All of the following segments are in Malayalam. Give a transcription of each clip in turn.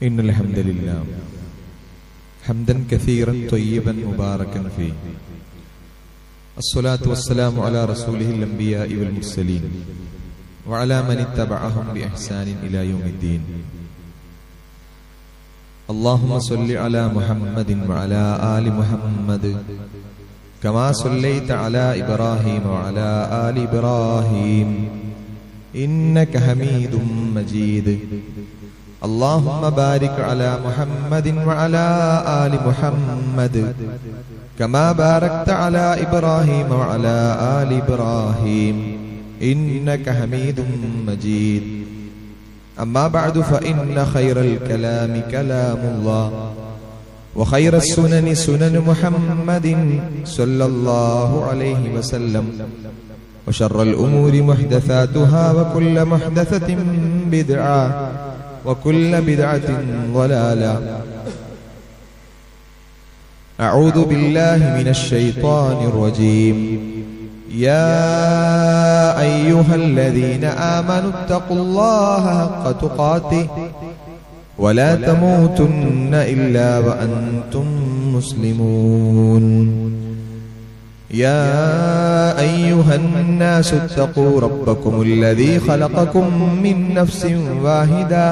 إن الحمد لله حمدا كثيرا طيبا مباركا فيه الصلاة والسلام على رسوله الأنبياء والمرسلين وعلى من اتبعهم بإحسان إلى يوم الدين. اللهم صل على محمد وعلى آل محمد كما صليت على إبراهيم وعلى آل إبراهيم إنك حميد مجيد. اللهم بارك على محمد وعلى آل محمد كما باركت على إبراهيم وعلى آل إبراهيم إنك حميد مجيد. أما بعد فإن خير الكلام كلام الله وخير السنن سنن محمد صلى الله عليه وسلم وشر الأمور محدثاتها وكل محدثة بدعة وكل بدعة ضلالة. أعوذ بالله من الشيطان الرجيم. يا أيها الذين آمنوا اتقوا الله حق تقاته ولا تموتن إلا وأنتم مسلمون. يا أيها الناس اتقوا ربكم الذي خلقكم من نفس واحدة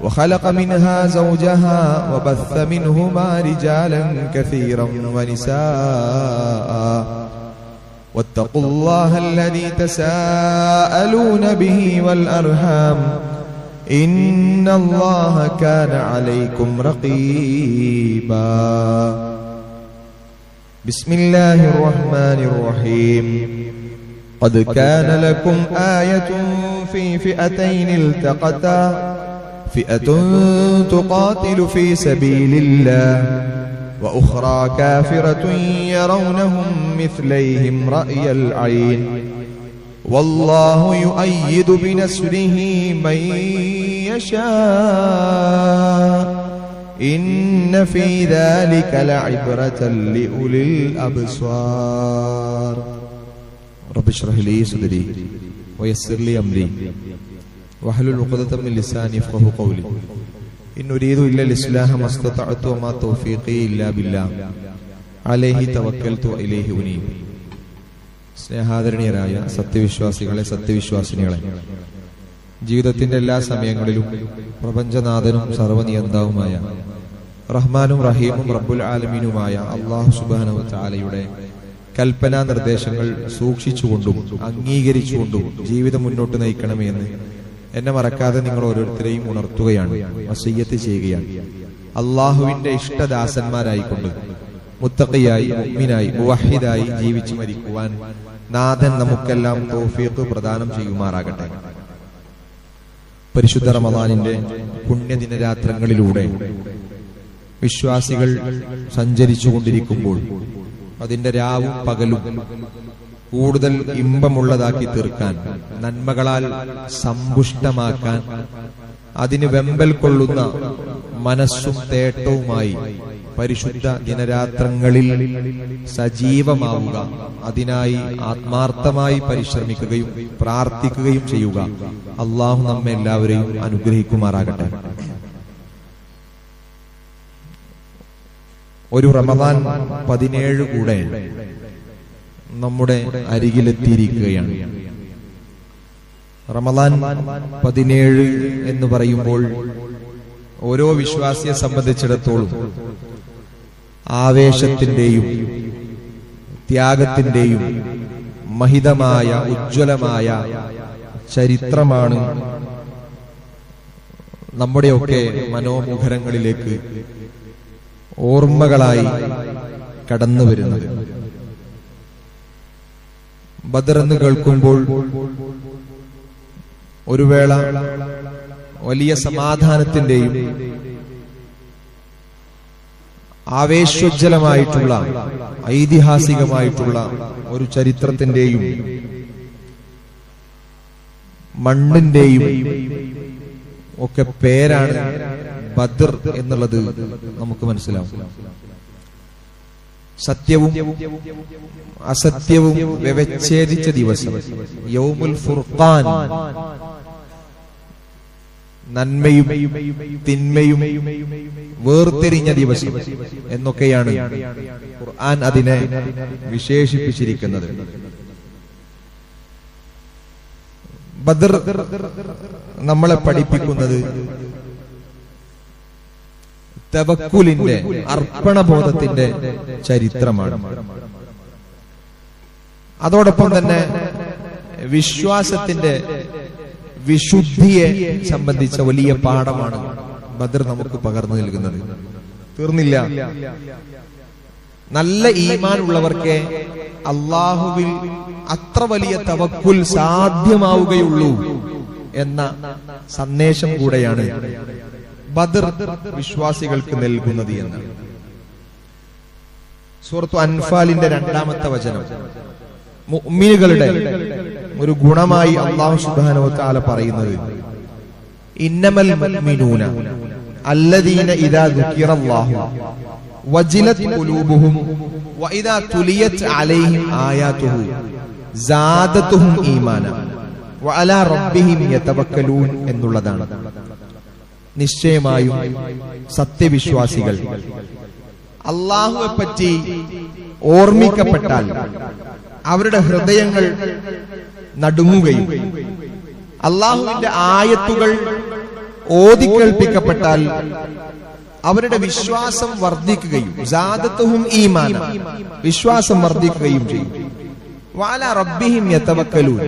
وخلق منها زوجها وبث منهما رجالا كثيرا ونساء واتقوا الله الذي تساءلون به والأرحام إن الله كان عليكم رقيبا. بسم الله الرحمن الرحيم. قد كان لكم آية في فئتين التقتا فئة تقاتل في سبيل الله وأخرى كافرة يرونهم مثليهم رأي العين والله يؤيد بنصره من يشاء إن في ذلك لعبرة لأولي الأبصار. رب اشرح لي صدري ويسر لي أمري واحلل عقدة من لساني يفقهوا قولي. إن أريد إلا الإصلاح ما استطعت وما توفيقي إلا بالله عليه توكلت وإليه أنيب. സ്നേഹാദരണീയരായ സത്യവിശ്വാസികളെ, സത്യവിശ്വാസിനികളെ, ജീവിതത്തിന്റെ എല്ലാ സമയങ്ങളിലും പ്രപഞ്ചനാഥനും സർവനിയന്താവുമായ റഹ്മാനും റഹീമും റബ്ബുൽ ആലമീനുമായ അല്ലാഹു സുബ്ഹാനഹു വ തആലയുടെ കൽപ്പനാ നിർദ്ദേശങ്ങൾ സൂക്ഷിച്ചുകൊണ്ടും അംഗീകരിച്ചുകൊണ്ടും ജീവിതം മുന്നോട്ട് നയിക്കണമേ എന്ന് എന്നെ മറക്കാതെ നിങ്ങൾ ഓരോരുത്തരെയും ഉണർത്തുകയാണ്, വസിയ്യത്ത് ചെയ്യുകയാണ്. അള്ളാഹുവിന്റെ ഇഷ്ടദാസന്മാരായിക്കൊണ്ട് മുത്തഖിയായി, മുഅ്മിനായി, മുവഹിദായി ജീവിച്ചു മരിക്കുവാൻ നാഥൻ നമുക്കെല്ലാം തൗഫീഖ് പ്രദാനം ചെയ്യുമാറാകട്ടെ. പരിശുദ്ധ റമദാനിന്റെ പുണ്യദിനരാത്രങ്ങളിലൂടെ വിശ്വാസികൾ സഞ്ചരിച്ചുകൊണ്ടിരിക്കുമ്പോൾ അതിന്റെ രാവും പകലും കൂടുതൽ ഇമ്പമുള്ളതാക്കി തീർക്കാൻ, നന്മകളാൽ സമ്പുഷ്ടമാക്കാൻ, അതിന് വെമ്പൽ കൊള്ളുന്ന മനസ്സും തേട്ടവുമായി പരിശുദ്ധ ദിനരാത്രങ്ങളിൽ സജീവമാവുക, അതിനായി ആത്മാർത്ഥമായി പരിശ്രമിക്കുകയും പ്രാർത്ഥിക്കുകയും ചെയ്യുക. അള്ളാഹു നമ്മെ എല്ലാവരെയും അനുഗ്രഹിക്കുമാറാകട്ടെ. ഒരു റമദാൻ 17 കൂടെ നമ്മുടെ അരികിലെത്തിയിരിക്കുകയാണ്. റമദാൻ 17 എന്ന് പറയുമ്പോൾ ഓരോ വിശ്വാസിയെ സംബന്ധിച്ചിടത്തോളം ആവേശത്തിന്റെയും ത്യാഗത്തിന്റെയും മഹിതമായ ഉജ്ജ്വലമായ ചരിത്രമാണ് നമ്മുടെയൊക്കെ മനോമുഖരങ്ങളിലേക്ക് ഓർമ്മകളായി കടന്നു വരുന്നത്. ബദർ എന്ന് കേൾക്കുമ്പോൾ ഒരു വേള വലിയ സമാധാനത്തിന്റെയും ആവേശോജ്ജലമായിട്ടുള്ള ഐതിഹാസികമായിട്ടുള്ള ഒരു ചരിത്രത്തിന്റെയും മണ്ണിന്റെയും ഒക്കെ പേരാണ് ബദർ എന്നുള്ളത് നമുക്ക് മനസ്സിലാവും. സത്യവും അസത്യവും വ്യവച്ഛേദിച്ച ദിവസം, യൗമുൽ ഫുർഖാൻ. നന്മയും തിന്മയും വേർതിരിഞ്ഞ ദിവസം എന്നൊക്കെയാണ് ഖുർആൻ അതിനെ വിശേഷിപ്പിച്ചിരിക്കുന്നത്. ബദർ നമ്മളെ പഠിപ്പിക്കുന്നത് തവക്കുലിന്റെ, അർപ്പണബോധത്തിന്റെ ചരിത്രമാണ്. അതോടൊപ്പം തന്നെ വിശ്വാസത്തിന്റെ വിശുദ്ധിയെ സംബന്ധിച്ച വലിയ പാഠമാണ് ബദർ നമുക്ക് പകർന്നു നൽകുന്നത്. തീർന്നില്ല, നല്ല ഈമാൻ ഉള്ളവർക്ക് അള്ളാഹുവിൽ അത്ര വലിയ തവക്കുൽ സാധ്യമാവുകയുള്ളൂ എന്ന സന്ദേശം കൂടെയാണ് ബദർ വിശ്വാസികൾക്ക് നൽകുന്നത് എന്ന്. സൂറത്തു അൻഫാലിന്റെ 2-ാമത്തെ വചനം മുഅ്മിനുകളുടെ ഒരു ഗുണമായി അല്ലാഹു സുബ്ഹാനഹു വ തആല പറയുന്നത്, ഇന്നമൽ മുഅ്മിനൂന അല്ലദീന ഇദാ ദുകിറല്ലാഹു വജിലത് ഖുലൂബുഹും വഇദാ തുലിയത് അലൈഹിം ആയാതുഹു സാദതുഹും ഈമാന വഅലാ റബ്ബിഹിം യതവക്കലൂൻ എന്നുള്ളതാണ്. നിശ്ചയമായും സത്യവിശ്വാസികൾ അല്ലാഹുവെ പറ്റി ഓർമ്മിക്കപ്പെട്ടാൽ അവരുടെ ഹൃദയങ്ങൾ നടുങ്ങുകയും അല്ലാഹുവിന്റെ ആയത്തുകൾ ഓതിക്കേൾപ്പിക്കപ്പെട്ടാൽ അവരുടെ വിശ്വാസം വർദ്ധിക്കുകയും സാദത്തുഹും ഈമാന, വിശ്വാസം വർദ്ധിക്കുകയും ചെയ്യും. വഅലാ റബ്ബിഹിം യതവക്കലൂൻ,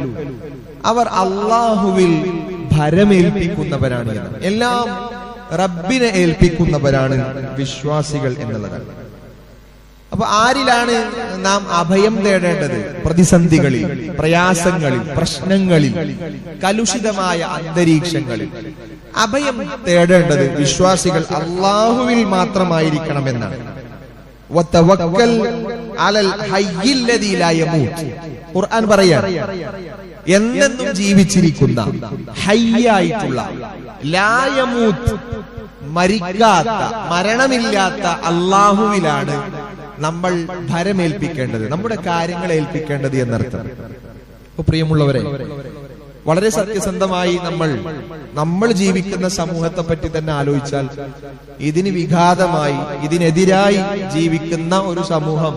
അവർ അല്ലാഹുവിൽ ഭരമേൽപ്പിക്കുന്നവരാണ്. എല്ലാം റബ്ബിനെ ഏൽപ്പിക്കുന്നവരാണ് വിശ്വാസികൾ എന്നുള്ളതാണ്. അപ്പൊ ആരിലാണ് നാം അഭയം തേടേണ്ടത്? പ്രതിസന്ധികളിൽ, പ്രയാസങ്ങളിൽ, പ്രശ്നങ്ങളിൽ, കലുഷിതമായ അന്തരീക്ഷങ്ങളിൽ അഭയം തേടേണ്ടത് വിശ്വാസികൾ അല്ലാഹുവിൽ മാത്രമായിരിക്കണമെന്നാണ്. വതവക്കൽ അലൽ ഹയ്യിൽ ലദീ ലാ യമൂത്ത്, ഖുർആൻ പറയാണ്, എന്നെന്നും ജീവിച്ചിരിക്കുന്ന, ഹയ്യായിട്ടുള്ള, ലാ യമൂത്ത്, മരിക്കാത്ത, മരണമില്ലാത്ത അല്ലാഹുവിലാണ് നമ്മൾ ഭരമേൽപ്പിക്കേണ്ടത്, നമ്മുടെ കാര്യങ്ങൾ ഏൽപ്പിക്കേണ്ടത് എന്നർത്ഥം. അപ്പൊ പ്രിയമുള്ളവരെ, വളരെ സത്യസന്ധമായി നമ്മൾ ജീവിക്കുന്ന സമൂഹത്തെ പറ്റി തന്നെ ആലോചിച്ചാൽ ഇതിന് വിഘാതമായി, ഇതിനെതിരായി ജീവിക്കുന്ന ഒരു സമൂഹം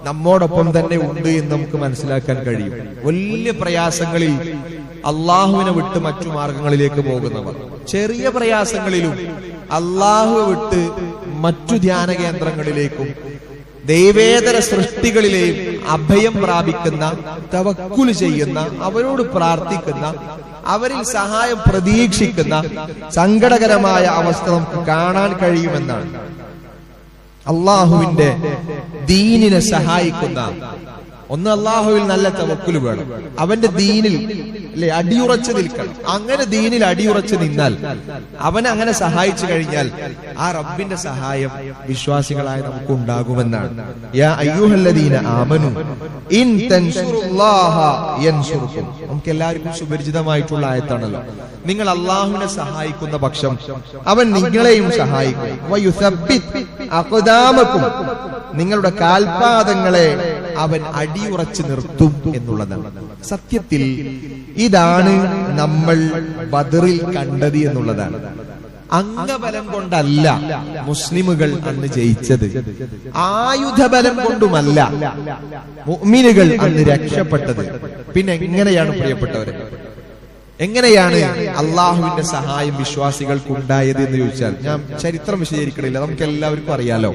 നമ്മോടൊപ്പം തന്നെ ഉണ്ട് എന്ന് നമുക്ക് മനസ്സിലാക്കാൻ കഴിയും. വലിയ പ്രയാസങ്ങളിൽ അള്ളാഹുവിനെ വിട്ട് മറ്റു മാർഗങ്ങളിലേക്ക് പോകുന്നവർ, ചെറിയ പ്രയാസങ്ങളിലും അള്ളാഹു വിട്ട് മറ്റു ധ്യാന കേന്ദ്രങ്ങളിലേക്കും ദൈവേതര സൃഷ്ടികളിലെയും അഭയം പ്രാപിക്കുന്ന, തവക്കുൽ ചെയ്യുന്ന, അവരോട് പ്രാർത്ഥിക്കുന്ന, അവരിൽ സഹായം പ്രതീക്ഷിക്കുന്ന സങ്കടകരമായ അവസ്ഥ നമുക്ക് കാണാൻ കഴിയുമെന്നാണ്. അള്ളാഹുവിന്റെ ദീനിനെ സഹായിക്കുന്ന ഒന്ന്, അള്ളാഹുവിൽ നല്ല തവക്കുൽ വേണം, അവന്റെ ദീനിൽ അടിയുറച്ചു നിൽക്കണം. അങ്ങനെ ദീനിൽ അടിയുറച്ചു നിന്നാൽ, അവനെ അങ്ങനെ സഹായിച്ചു കഴിഞ്ഞാൽ ആ റബ്ബിന്റെ സഹായം വിശ്വാസികളായ നമുക്ക് ഉണ്ടാകുമെന്നാണ്. യാ അയ്യുഹല്ലദീന ആമനു ഇൻ തൻസുറുല്ലാഹ യൻസുറുക്കും, നമുക്ക് എല്ലാവർക്കും സുപരിചിതമായിട്ടുള്ള ആയത്താണല്ലോ. നിങ്ങൾ അള്ളാഹുവിനെ സഹായിക്കുന്ന പക്ഷം അവൻ നിങ്ങളെയും സഹായിക്കും. വയുസബ്ബിത് അഖ്ദാമക്കും, നിങ്ങളുടെ കാൽപാദങ്ങളെ അവൻ അടിയുറച്ചു നിർത്തും എന്നുള്ളതാണ്. സത്യത്തിൽ ഇതാണ് നമ്മൾ ബദറിൽ കണ്ടത് എന്നുള്ളതാണ്. അംഗബലം കൊണ്ടല്ല മുസ്ലിമുകൾ അന്ന് ജയിച്ചത്, ആയുധബലം കൊണ്ടുമല്ല മുഅ്മിനുകൾ അന്ന് രക്ഷപ്പെട്ടത്. പിന്നെ എങ്ങനെയാണ് പ്രിയപ്പെട്ടവരെ, എങ്ങനെയാണ് അള്ളാഹുവിന്റെ സഹായം വിശ്വാസികൾക്ക് ഉണ്ടായത് എന്ന് ചോദിച്ചാൽ, ഞാൻ ചരിത്രം വിശദീകരിക്കണില്ല, നമുക്ക് എല്ലാവർക്കും അറിയാലോ.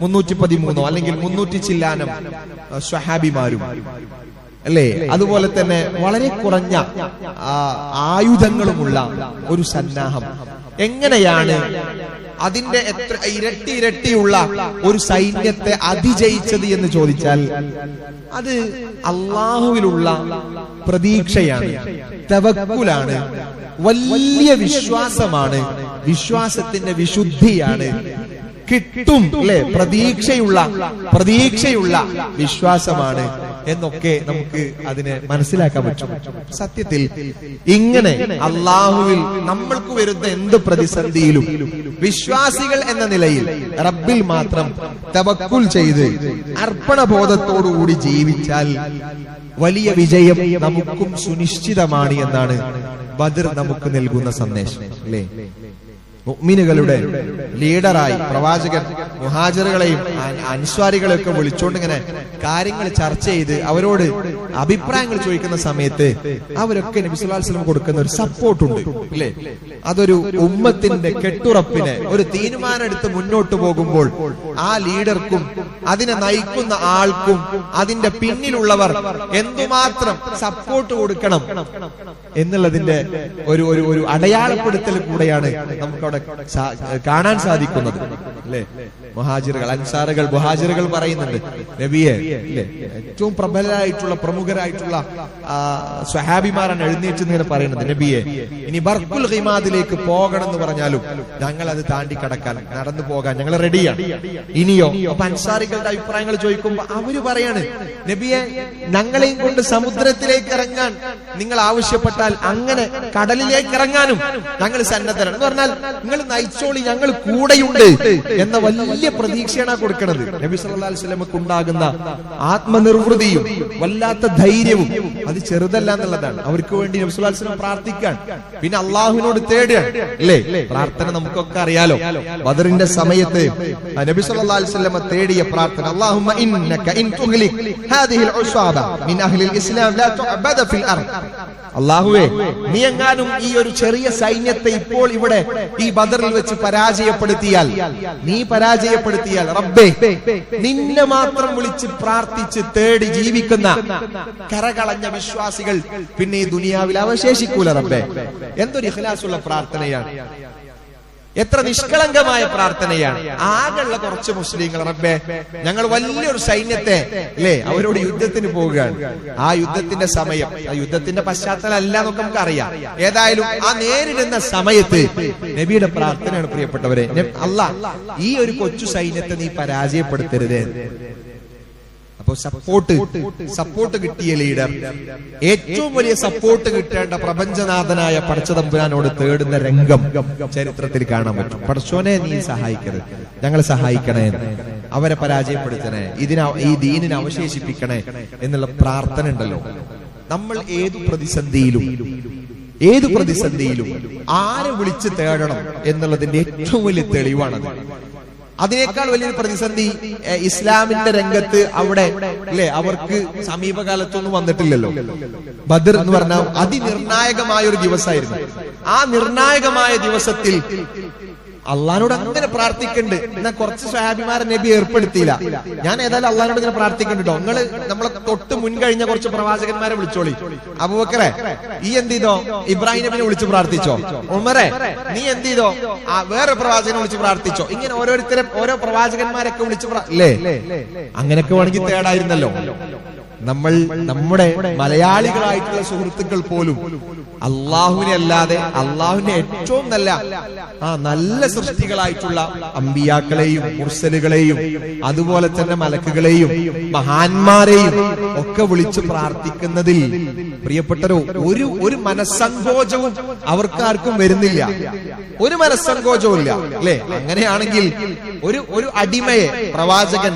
313 അല്ലെങ്കിൽ 300 ചില്ലാനം സ്വഹാബിമാരും അല്ലേ, അതുപോലെ തന്നെ വളരെ കുറഞ്ഞ ആയുധങ്ങളുമുള്ള ഒരു സന്നാഹം, എങ്ങനെയാണ് അതിന്റെ എത്ര ഇരട്ടിയുള്ള ഒരു സൈന്യത്തെ അതിജയിച്ചത് എന്ന് ചോദിച്ചാൽ അത് അള്ളാഹുവിലുള്ള പ്രതീക്ഷയാണ്, തവക്കുലാണ്, വലിയ വിശ്വാസമാണ്, വിശ്വാസത്തിന്റെ വിശുദ്ധിയാണ്, കിട്ടും അല്ലെ, പ്രതീക്ഷയുള്ള വിശ്വാസമാണ് എന്നൊക്കെ നമുക്ക് അതിനെ മനസ്സിലാക്കാൻ പറ്റും. സത്യത്തിൽ ഇങ്ങനെ അള്ളാഹുവിൽ നമ്മൾക്ക് വരുന്ന എന്ത് പ്രതിസന്ധിയിലും വിശ്വാസികൾ എന്ന നിലയിൽ റബ്ബിൽ മാത്രം തവക്കുൽ ചെയ്ത് അർപ്പണബോധത്തോടുകൂടി ജീവിച്ചാൽ വലിയ വിജയം നമുക്കും സുനിശ്ചിതമാണ് എന്നാണ് ബദർ നമുക്ക് നൽകുന്ന സന്ദേശം അല്ലേ? മുഅ്മിനുകളുടെ ലീഡറായി പ്രവാചകൻ മുഹാജിറുകളെയും അൻസ്വാരികളെയും ഒക്കെ വിളിച്ചുകൊണ്ട് ഇങ്ങനെ കാര്യങ്ങൾ ചർച്ച ചെയ്ത് അവരോട് അഭിപ്രായങ്ങൾ ചോദിക്കുന്ന സമയത്ത് അവരൊക്കെ നബി സല്ലല്ലാഹു അലൈഹി വസല്ലം കൊടുക്കുന്ന ഒരു സപ്പോർട്ട് ഉണ്ട് അല്ലേ? അതൊരു ഉമ്മത്തിന്റെ കെട്ടുറപ്പിന് ഒരു തീരുമാനം എടുത്ത് മുന്നോട്ട് പോകുമ്പോൾ ആ ലീഡർക്കും അതിനെ നയിക്കുന്ന ആൾക്കും അതിന്റെ പിന്നിലുള്ളവർ എന്തുമാത്രം സപ്പോർട്ട് കൊടുക്കണം എന്നുള്ളതിന്റെ ഒരു അടയാളപ്പെടുത്തൽ കൂടെയാണ് നമുക്ക് കാണാൻ സാധിക്കുന്നത് അല്ലെ? മുഹാജിറുകൾ അൻസാറുകൾ മുഹാജിറുകൾ പറയുന്നുണ്ട് നബിയെ അല്ലെ, ഏറ്റവും പ്രബലരായിട്ടുള്ള പ്രമുഖരായിട്ടുള്ള സ്വഹാബിമാരാണ് എഴുന്നേറ്റ് ഇങ്ങനെ പറയുന്നത്, നബിയെ ഇനി ബർക്കുൽ ഖിമാദിലേക്ക് പോകണം എന്ന് പറഞ്ഞാലും ഞങ്ങൾ അത് താണ്ടി കടക്കാൻ നടന്നു പോകാൻ ഞങ്ങൾ റെഡിയാണ്. ഇനിയോ? അപ്പൊ അൻസാരികളുടെ അഭിപ്രായങ്ങൾ ചോദിക്കുമ്പോ അവര് പറയാണ്, നബിയെ ഞങ്ങളെയും കൊണ്ട് സമുദ്രത്തിലേക്ക് ഇറങ്ങാൻ നിങ്ങൾ ആവശ്യപ്പെട്ടാൽ അങ്ങനെ കടലിലേക്ക് ഇറങ്ങാനും ഞങ്ങൾ സന്നദ്ധരാണ് എന്ന് പറഞ്ഞാൽ നിങ്ങൾ നയിച്ചോളി, ഞങ്ങൾ കൂടെയുണ്ട് എന്ന വലിയ പ്രതീക്ഷയാണ് കൊടുക്കുന്നത്. നബി സല്ലല്ലാഹു അലൈഹി വസല്ലമക്ക് ഉണ്ടാകുന്ന ആത്മനിർവൃതിയും വല്ലാത്ത ധൈര്യവും അത് ചെറുതല്ല എന്നുള്ളതാണ്. അവർക്ക് വേണ്ടി നബി സല്ലല്ലാഹു അലൈഹി വസല്ലം പ്രാർത്ഥിക്കാൻ, പിന്നെ അള്ളാഹുവിനോട് തേടുകയാണ് അല്ലേ? പ്രാർത്ഥന നമുക്കൊക്കെ അറിയാലോ. ബദറിന്റെ സമയത്ത് നബി സല്ലല്ലാഹു അലൈഹി വസല്ലം തേടിയ പ്രാർത്ഥന, അല്ലാഹുമ്മ ഇന്നക ഇൻ തുഗ്ലിക് ഹാദിഹിൽ ഉസ്വാബ മിൻ അഹ്ലിൽ ഇസ്ലാം ലാ തുഅബദ ഫിൽ അർദ്. അല്ലാഹുവേ, നീ എങ്ങാനും ഈ ഒരു ചെറിയ സൈന്യത്തെ ഇപ്പോൾ ഇവിടെ ഈ ബദറിൽ വെച്ച് പരാജയപ്പെടുത്തിയാൽ, നീ പരാജയപ്പെടുത്തിയാൽ റബ്ബേ, നിന്നെ മാത്രം വിളിച്ച് പ്രാർത്ഥിച്ച് തേടി ജീവിക്കുന്ന കരകളഞ്ഞ വിശ്വാസികൾ പിന്നെ ഈ ദുനിയാവിൽ അവശേഷിക്കൂല റബ്ബേ. എന്തൊരു ഇഖ്ലാസുള്ള പ്രാർത്ഥനയാണ്, എത്ര നിഷ്കളങ്കമായ പ്രാർത്ഥനയാണ്. ആകെയുള്ള കുറച്ച് മുസ്ലിങ്ങൾ റബ്ബേ ഞങ്ങൾ വലിയൊരു സൈന്യത്തെ അല്ലേ അവരോട് യുദ്ധത്തിന് പോവുകയാണ്. ആ യുദ്ധത്തിന്റെ സമയം, ആ യുദ്ധത്തിന്റെ പശ്ചാത്തലം അല്ല എന്നൊക്കെ നമുക്ക് അറിയാം. ഏതായാലും ആ നേരിടുന്ന സമയത്ത് നബിയുടെ പ്രാർത്ഥനയാണ് പ്രിയപ്പെട്ടവരെ, അല്ലാഹ് ഈ ഒരു കൊച്ചു സൈന്യത്തെ നീ പരാജയപ്പെടുത്തരുത്. അപ്പൊ സപ്പോർട്ട് കിട്ടിയ ലീഡർ ഏറ്റവും വലിയ സപ്പോർട്ട് കിട്ടേണ്ട പ്രപഞ്ചനാഥനായ പടച്ചതമ്പുരാനോട് തേടുന്ന രംഗം ചരിത്രത്തിൽ കാണാൻ പറ്റും. പടച്ചോനെ നീ സഹായിക്കരുത്, ഞങ്ങളെ സഹായിക്കണേ, അവരെ പരാജയപ്പെടുത്തണേ, ഈ ദീനിനെ അവശേഷിപ്പിക്കണേ എന്നുള്ള പ്രാർത്ഥന ഉണ്ടല്ലോ. നമ്മൾ ഏതു പ്രതിസന്ധിയിലും ആരെ വിളിച്ച് തേടണം എന്നുള്ളതിന്റെ ഏറ്റവും വലിയ തെളിവാണത്. അതിനേക്കാൾ വലിയൊരു പ്രതിസന്ധി ഇസ്ലാമിന്റെ രംഗത്ത് അവിടെ അല്ലെ അവർക്ക് സമീപകാലത്തൊന്നും വന്നിട്ടില്ലല്ലോ. ബദർ എന്ന് പറഞ്ഞാൽ അതിനിർണായകമായ ഒരു ദിവസമായിരുന്നു. ആ നിർണായകമായ ദിവസത്തിൽ അള്ളഹാനോട് അങ്ങനെ പ്രാർത്ഥിക്കണ്ട്. എന്നാ കുറച്ച് സ്വഹാബിമാരെ നബി ഏർപ്പെടുത്തിയില്ല. ഞാൻ ഏതായാലും അള്ളഹാനോട് ഇങ്ങനെ പ്രാർത്ഥിക്കണ്ടോ, നിങ്ങള് നമ്മളെ തൊട്ട് മുൻകഴിഞ്ഞ കുറച്ച് പ്രവാചകന്മാരെ വിളിച്ചോളി. അബൂബക്കറെ നീ എന്ത് ചെയ്തോ, ഇബ്രാഹിം നബിനെ വിളിച്ച് പ്രാർത്ഥിച്ചോ. ഉമറെ നീ എന്ത് ചെയ്തോ, വേറെ പ്രവാചകനെ വിളിച്ച് പ്രാർത്ഥിച്ചോ. ഇങ്ങനെ ഓരോരുത്തരെ ഓരോ പ്രവാചകന്മാരൊക്കെ വിളിച്ച് അല്ലേ, അങ്ങനെയൊക്കെ വേണമെങ്കിൽ തേടായിരുന്നല്ലോ. നമ്മുടെ മലയാളികളായിട്ടുള്ള സുഹൃത്തുക്കൾ പോലും അള്ളാഹുവിനെ അല്ലാതെ അള്ളാഹുവിന്റെ ഏറ്റവും നല്ല സൃഷ്ടികളായിട്ടുള്ള അമ്പിയാക്കളെയും മുർസലുകളെയും അതുപോലെ തന്നെ മലക്കുകളെയും മഹാന്മാരെയും ഒക്കെ വിളിച്ച് പ്രാർത്ഥിക്കുന്നതിൽ പ്രിയപ്പെട്ടവരോ ഒരു മനസ്സങ്കോചവും അവർക്കാർക്കും വരുന്നില്ല, ഒരു മനസ്സങ്കോചവും ഇല്ല അല്ലെ? അങ്ങനെയാണെങ്കിൽ ഒരു അടിമയെ പ്രവാചകൻ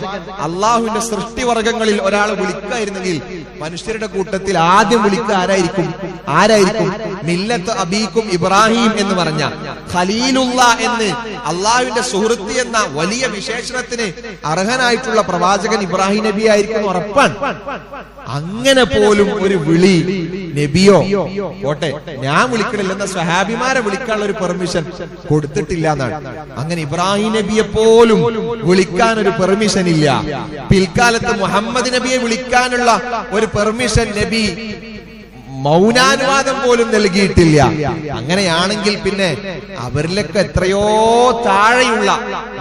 അള്ളാഹുവിന്റെ സൃഷ്ടിവർഗങ്ങളിൽ ഒരാൾ വിളിക്കായിരുന്നെങ്കിൽ മനുഷ്യരുടെ കൂട്ടത്തിൽ ആദ്യം വിളിക്കുക ആരായിരിക്കും? മില്ലത്ത് അബീക്കും ഇബ്രാഹിം എന്ന് പറഞ്ഞ ഖലീലുള്ള എന്ന് അള്ളാഹുവിന്റെ സുഹൃത്ത് എന്ന വലിയ വിശേഷണത്തിന് അർഹനായിട്ടുള്ള പ്രവാചകൻ ഇബ്രാഹിം നബി ആയിരിക്കും ഉറപ്പാണ്. അങ്ങനെ പോലും ഒരു വിളി നബിയോ പോട്ടെ ഞാൻ വിളിക്കണില്ലെന്ന സ്വഹാബിമാരെ വിളിക്കാനുള്ള ഒരു പെർമിഷൻ കൊടുത്തിട്ടില്ല എന്നാണ്. അങ്ങനെ ഇബ്രാഹിം നബിയെ പോലും വിളിക്കാൻ ഒരു പെർമിഷൻ ഇല്ല. പിൽക്കാലത്ത് മുഹമ്മദ് നബിയെ വിളിക്കാനുള്ള ഒരു പെർമിഷൻ നബി മൗനാനുവാദം പോലും നൽകിയിട്ടില്ല. അങ്ങനെയാണെങ്കിൽ പിന്നെ അവരിലൊക്കെ എത്രയോ താഴെയുള്ള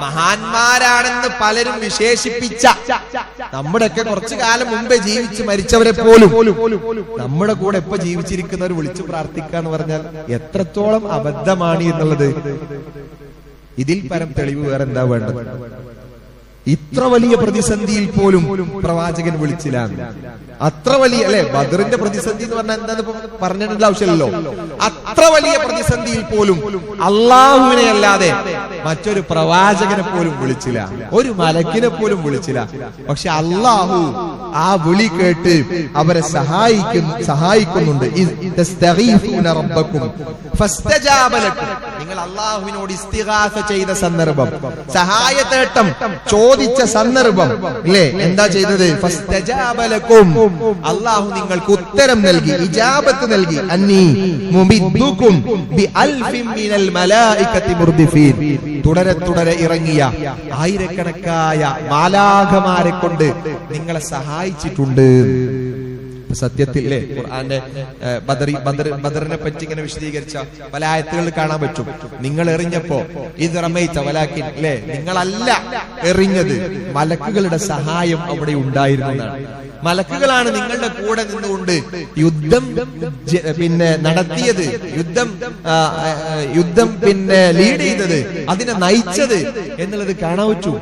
മഹാന്മാരാണെന്ന് പലരും വിശേഷിപ്പിച്ച നമ്മുടെയൊക്കെ കുറച്ചു കാലം മുമ്പേ ജീവിച്ച് മരിച്ചവരെ പോലും നമ്മുടെ കൂടെ എപ്പോ ജീവിച്ചിരിക്കുന്നവർ വിളിച്ചു പ്രാർത്ഥിക്കാന്ന് പറഞ്ഞാൽ എത്രത്തോളം അബദ്ധമാണ് എന്നുള്ളത് ഇതിൽ പരം തെളിവ് വേറെ എന്താ വേണ്ടത്? ഇത്ര വലിയ പ്രതിസന്ധിയിൽ പോലും പ്രവാചകൻ വിളിച്ചില്ല. അത്ര വലിയ അല്ലെ ബദറിന്റെ പ്രതിസന്ധി എന്ന് പറഞ്ഞാൽ എന്താന്ന് പറഞ്ഞിട്ടുള്ള ആവശ്യമില്ലല്ലോ. അത്ര വലിയ പ്രതിസന്ധിയിൽ പോലും അള്ളാഹുവിനെ അല്ലാതെ മറ്റൊരു പ്രവാചകനെ പോലും വിളിച്ചില്ല, ഒരു മലക്കിനെ പോലും വിളിച്ചില്ല. പക്ഷെ അള്ളാഹു ആ വിളി കേട്ട് അവരെ സഹായിക്കുന്നുണ്ട്. നിങ്ങൾ അള്ളാഹുവിനോട് ഇസ്തിഗാസ ചെയ്ത സന്ദർഭം, സഹായത്തേട്ടം ചോദിച്ച സന്ദർഭം അല്ലേ? എന്താ ചെയ്തത്? ഫസ്തജാബ ലക്കും, അള്ളാഹു നിങ്ങൾക്ക് ഉത്തരം നൽകി, ഇജാബത്ത് നൽകി. അന്നീ മുമിദ്ദുകും ബിഅൽഫിൻ മിനൽ മലായികതി മുർദിഫീൻ, തുടരെ ഇറങ്ങിയ ആയിരക്കണക്കായ മാലാഖമാരെ കൊണ്ട് നിങ്ങളെ സഹായിച്ചിട്ടുണ്ട്. സത്യത്തില്ലേ ഖുർആന്റെ ബദറിനെ പറ്റി ഇങ്ങനെ വിശദീകരിച്ച പല ആയത്തുകളിൽ കാണാൻ പറ്റും. നിങ്ങൾ എറിഞ്ഞപ്പോ ഇത് റമൈത വലാകിൻ, അല്ലേ, നിങ്ങളല്ല എറിഞ്ഞത്, മലക്കുകളുടെ സഹായം അവിടെ ഉണ്ടായിരുന്നു എന്നാണ്. മലക്കുകളാണ് നിങ്ങളുടെ കൂടെ നിന്നുകൊണ്ട് യുദ്ധം നടത്തിയത്, യുദ്ധം ലീഡ് ചെയ്തത്, അതിനെ നയിച്ചത് എന്നുള്ളത് കാണാൻ പറ്റൂ.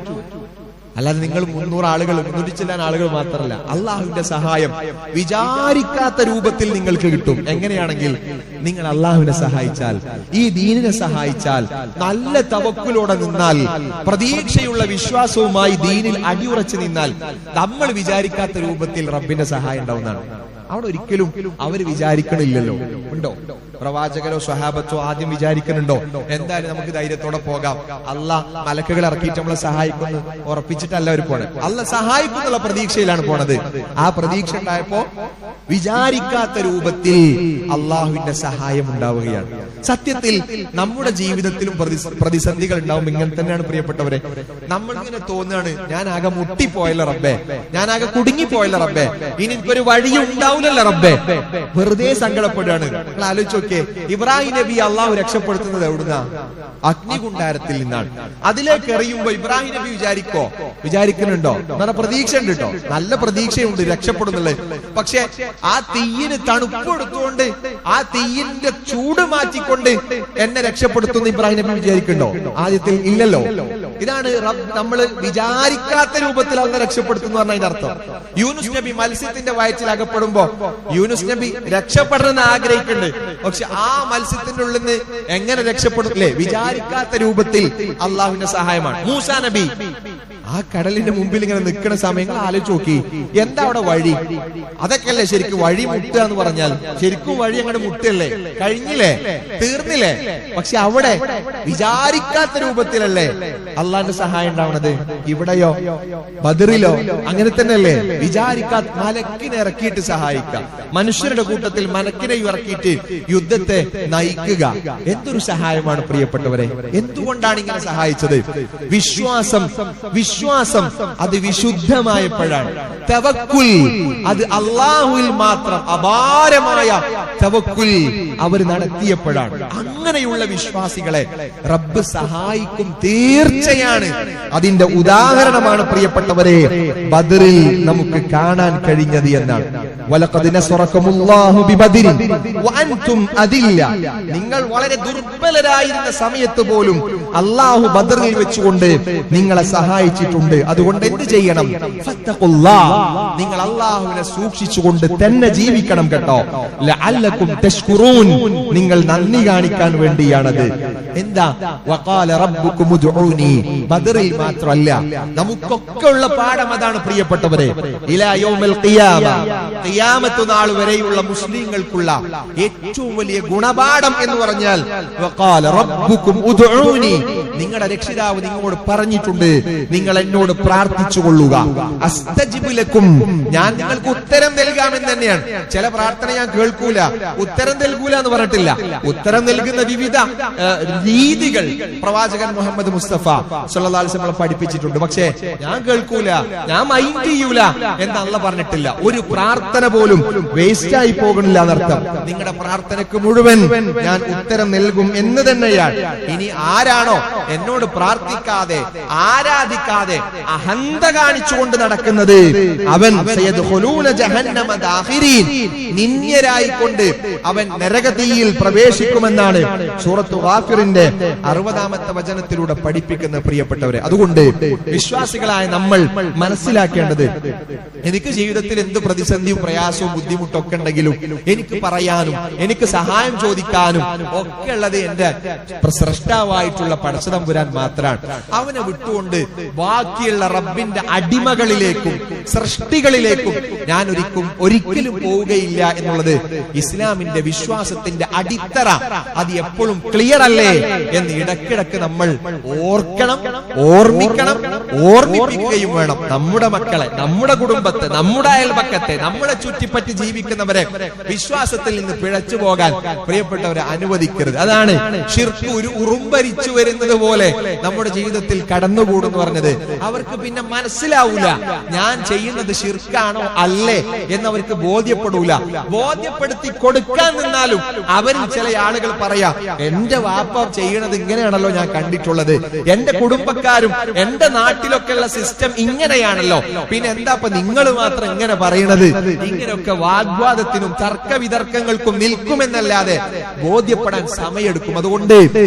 അല്ലാതെ നിങ്ങൾ 300 ആളുകൾ 300 ആളുകൾ മാത്രമല്ല, അള്ളാഹുവിന്റെ സഹായം വിചാരിക്കാത്ത രൂപത്തിൽ നിങ്ങൾക്ക് കിട്ടും. എങ്ങനെയാണെങ്കിൽ നിങ്ങൾ അള്ളാഹുവിനെ സഹായിച്ചാൽ, ഈ ദീനിനെ സഹായിച്ചാൽ, നല്ല തവക്കുലോടെ നിന്നാൽ, പ്രതീക്ഷയുള്ള വിശ്വാസവുമായി ദീനിൽ അടിയുറച്ചു നിന്നാൽ, നമ്മൾ വിചാരിക്കാത്ത രൂപത്തിൽ റബ്ബിന്റെ സഹായം ഉണ്ടാവുന്നതാണ്. അവിടെ ഒരിക്കലും അവര് വിചാരിക്കണില്ലല്ലോ. ഉണ്ടോ? പ്രവാചകരോ സ്വഹാബത്തോ ആദ്യം വിചാരിക്കുന്നുണ്ടോ എന്തായാലും നമുക്ക് ധൈര്യത്തോടെ പോകാം, അള്ളാഹ് മലക്കുകൾ ഇറക്കിയിട്ട് നമ്മളെ സഹായിക്കുന്നു ഉറപ്പിച്ചിട്ടല്ല അവർ പോണത്. അള്ളാഹ് സഹായിക്കുന്നുള്ള പ്രതീക്ഷയിലാണ് പോണത്. ആ പ്രതീക്ഷ ഉണ്ടായപ്പോ വിചാരിക്കാത്ത രൂപത്തിൽ അള്ളാഹുവിന്റെ സഹായം ഉണ്ടാവുകയാണ്. സത്യത്തിൽ നമ്മുടെ ജീവിതത്തിലും പ്രതിസന്ധികൾ ഉണ്ടാവും. ഇങ്ങനെ തന്നെയാണ് പ്രിയപ്പെട്ടവരെ. നമ്മളിങ്ങനെ തോന്നുകയാണ്, ഞാൻ ആകെ മുട്ടിപ്പോയല്ലോ റബ്ബേ, ഞാൻ ആകെ കുടുങ്ങിപ്പോയല്ലോ റബ്ബേ, ഇനി എനിക്കൊരു വഴി ഉണ്ടാവില്ലല്ലോ റബ്ബേ. വെറുതെ സങ്കടപ്പെടുകയാണ്. നിങ്ങൾ ആലോചിച്ച് നോക്കിയേ, ഇബ്രാഹിം നബി അള്ളാഹു രക്ഷപ്പെടുത്തുന്നത് എവിടുന്നാ? അഗ്നികുണ്ടാരത്തിൽ നിന്നാണ്. അതിലേക്ക് എറിയുമ്പോ ഇബ്രാഹിം നബി വിചാരിക്കുന്നുണ്ടോ? നല്ല പ്രതീക്ഷ ഉണ്ട് കേട്ടോ, നല്ല പ്രതീക്ഷയുണ്ട് രക്ഷപ്പെടുന്നുള്ളത്. പക്ഷെ ആ തീയിന് തണുപ്പ് കൊടുത്തുകൊണ്ട്, ആ തീയിന്റെ ചൂട് മാറ്റിക്കൊണ്ട് എന്നെ രക്ഷപ്പെടുത്തുന്ന ഇബ്രാഹിം നബി വിചാരിക്കണ്ടോ? ആദ്യത്തിൽ ഇല്ലല്ലോ. ഇതാണ് നമ്മൾ വിചാരിക്കാത്ത രൂപത്തിൽ അന്ന് രക്ഷപ്പെടുത്തുന്നു പറഞ്ഞതിന്റെ അർത്ഥം. യൂനുസ് നബി മത്സ്യത്തിന്റെ വയറ്റിൽ അകപ്പെടുമ്പോ യൂനുസ് നബി രക്ഷപ്പെടണമെന്ന് ആഗ്രഹിക്കുന്നുണ്ട്. പക്ഷെ ആ മത്സ്യത്തിന്റെ ഉള്ളിൽ നിന്ന് എങ്ങനെ രക്ഷപ്പെടും? അല്ലേ, വിചാരിക്കാത്ത രൂപത്തിൽ അള്ളാഹുവിന്റെ സഹായമാണ്. മൂസാ നബി ആ കടലിന്റെ മുമ്പിൽ ഇങ്ങനെ നിൽക്കുന്ന സമയങ്ങൾ ആലോചിച്ച് നോക്കി, എന്താ അവിടെ വഴി? അതൊക്കെയല്ലേ ശരിക്കും വഴി മുട്ടുക എന്ന് പറഞ്ഞാൽ. ശരിക്കും വഴി അങ്ങോട്ട് മുട്ടല്ലേ, കഴിഞ്ഞില്ലേ, തീർന്നില്ലേ? പക്ഷെ അവിടെ വിചാരിക്കാത്ത രൂപത്തിലല്ലേ അള്ളാന്റെ സഹായം ഉണ്ടാവണത്. ഇവിടെയോ ബദറിലോ അങ്ങനെ തന്നെയല്ലേ? വിചാരിക്കാത്ത മലക്കിനെ ഇറക്കിയിട്ട് സഹായിക്കാം, മനുഷ്യരുടെ കൂട്ടത്തിൽ മലക്കിനെ ഇറക്കിയിട്ട് യുദ്ധത്തെ നയിക്കുക. എന്തൊരു സഹായമാണ് പ്രിയപ്പെട്ടവരെ. എന്തുകൊണ്ടാണ് ഇങ്ങനെ സഹായിച്ചത്? വിശ്വാസം അത് വിശുദ്ധമായപ്പോഴാണ്. തവക്കുൽ അത് അല്ലാഹുവിൽ മാത്രം അപാരമായ തവക്കുൽ അവർ നടത്തിയപ്പോഴാണ്. അങ്ങനെയുള്ള വിശ്വാസികളെ റബ്ബ് സഹായിക്കും, തീർച്ചയാണ്. അതിന്റെ ഉദാഹരണമാണ് പ്രിയപ്പെട്ടവരെ ബദറിൽ നമുക്ക് കാണാൻ കഴിഞ്ഞത് എന്നാണ്. വലഖദ് നസറകുമുല്ലാഹു ബിബദരിൻ വഅൻതും അദില്ല, നിങ്ങൾ വളരെ ദുർബലരായിരുന്ന സമയത്ത് പോലും അല്ലാഹു ബദറിൽ വെച്ചുകൊണ്ട് നിങ്ങളെ സഹായിച്ചിട്ടുണ്ട്. അതുകൊണ്ട് എന്ത് ചെയ്യണം? ഫത്തഖുല്ലാഹ്, നിങ്ങൾ അല്ലാഹുവിനെ സൂക്ഷിച്ചുകൊണ്ട് തന്നെ ജീവിക്കണം കേട്ടോ. ലഅല്ലകും തശ്കുറൂൻ, നിങ്ങൾ നന്ദി കാണിക്കാൻ വേണ്ടിയാണത്. എന്താ? വഖാല റബ്ബുകും ഉദ്ഉനി, ബദറിൽ മാത്രമല്ല നമുക്കൊക്കെ ഉള്ള പാഠം അതാണ് പ്രിയപ്പെട്ടവരെ. ഇലാ യൗമിൽ ഖിയാമ, ഖിയാമത്ത് നാൾ വരെയുള്ള മുസ്ലിങ്ങൾക്കുള്ള ഏറ്റവും വലിയ ഗുണപാഠം എന്ന് പറഞ്ഞാൽ വഖാല റബ്ബുകും ഉദ്ഉനി, നിങ്ങളുടെ രക്ഷിതാവ് നിങ്ങളോട് പറഞ്ഞിട്ടുണ്ട്, നിങ്ങൾ എന്നോട് പ്രാർത്ഥിച്ചു കൊള്ളുക. അസ്തജിബ് ലക്കും, ഞാൻ നിങ്ങൾക്ക് ഉത്തരം നൽകാമെന്ന് തന്നെയാണ്. ചില പ്രാർത്ഥന ഞാൻ കേൾക്കൂല, ഉത്തരം നൽകൂല എന്ന് പറഞ്ഞിട്ടില്ല. ഉത്തരം നൽകുന്ന വിവിധ രീതികൾ പ്രവാചകൻ മുഹമ്മദ് മുസ്തഫ സല്ലല്ലാഹു അലൈഹി വസല്ലം പഠിപ്പിച്ചിട്ടുണ്ട്. പക്ഷേ ഞാൻ കേൾക്കൂല, ഞാൻ മൈൻഡ് ചെയ്യൂല എന്ന് അല്ലാഹ് പറഞ്ഞിട്ടില്ല. ഒരു പ്രാർത്ഥന പോലും വേസ്റ്റ് ആയി പോകണില്ല എന്നർത്ഥം. നിങ്ങളുടെ പ്രാർത്ഥനയ്ക്ക് മുഴുവൻ ഞാൻ ഉത്തരം നൽകും എന്ന് തന്നെയാണ്. ഇനി ആരാണോ എന്നോട് പ്രാർത്ഥിക്കാതെ ആരാധിക്കാതെ അഹന്ത കാണിച്ചുകൊണ്ട് നടക്കുന്നത്, അവൻ സയദ്ഖുലൂന ജഹന്നമ ദാഖിരീൻ, നിന്ദ്യരായിക്കൊണ്ട് അവൻ നരകതീയിൽ പ്രവേശിക്കുമെന്നാണ് സൂറത്തു ഗാഫിറിന്റെ 60-ാമത്തെ വചനത്തിലൂടെ പഠിപ്പിക്കുന്ന പ്രിയപ്പെട്ടവരെ. അതുകൊണ്ട് വിശ്വാസികളായ നമ്മൾ മനസ്സിലാക്കേണ്ടത്, എനിക്ക് ജീവിതത്തിൽ എന്ത് പ്രതിസന്ധിയും പ്രയാസവും ബുദ്ധിമുട്ടൊക്കെ ഉണ്ടെങ്കിലും എനിക്ക് പറയാനും എനിക്ക് സഹായം ചോദിക്കാനും ഒക്കെ ഉള്ളത് എന്റെ സ്രഷ്ടാവായിട്ടുള്ള പടച്ചതമ്പുരാൻ മാത്രമാണ്. അവനെ വിട്ടുകൊണ്ട് ബാക്കിയുള്ള റബ്ബിന്റെ അടിമകളിലേക്കും സൃഷ്ടികളിലേക്കും ഞാൻ ഒരിക്കലും പോവുകയില്ല എന്നുള്ളത് ഇസ്ലാമിന്റെ വിശ്വാസത്തിന്റെ അടിത്തറ. അത് എപ്പോഴും ക്ലിയർ അല്ലേ എന്ന് ഇടക്കിടക്ക് നമ്മൾ ഓർക്കണം, ഓർമ്മിക്കണം, ഓർമ്മിപ്പിക്കുകയും വേണം. നമ്മുടെ മക്കളെ, നമ്മുടെ കുടുംബത്തെ, നമ്മുടെ അയൽപക്കത്തെ, നമ്മളെ ചുറ്റിപ്പറ്റി ജീവിക്കുന്നവരെ വിശ്വാസത്തിൽ നിന്ന് പിഴച്ചു പോകാൻ പ്രിയപ്പെട്ടവരെ അനുവദിക്കരുത്. അതാണ് ശിർക്ക് ഒരു ഉറുമ്പരിച്ചു വരുന്നത് പോലെ നമ്മുടെ ജീവിതത്തിൽ കടന്നുകൂടുന്നു പറഞ്ഞത്. അവർക്ക് പിന്നെ മനസ്സിലാവൂല ഞാൻ ചെയ്യുന്നത് ശിർക്കാണോ അല്ലേ എന്നവർക്ക് ബോധ്യപ്പെടൂല. ബോധ്യപ്പെടുത്തി കൊടുക്കാൻ നിന്നാലും അവരിൽ ചില ആളുകൾ പറയാ, എന്റെ വാപ്പ ചെയ്യണത് ഇങ്ങനെയാണല്ലോ ഞാൻ കണ്ടിട്ടുള്ളത്, എന്റെ കുടുംബക്കാരും എന്റെ നാട്ടിലൊക്കെ ഉള്ള സിസ്റ്റം ഇങ്ങനെയാണല്ലോ, പിന്നെ എന്താ നിങ്ങൾ മാത്രം ഇങ്ങനെ പറയണത്? ഇങ്ങനെയൊക്കെ വാഗ്വാദത്തിനും തർക്ക വിതർക്കങ്ങൾക്കും നിൽക്കുമെന്നല്ലാതെ ബോധ്യപ്പെടാൻ സമയമെടുക്കും. അതുകൊണ്ട്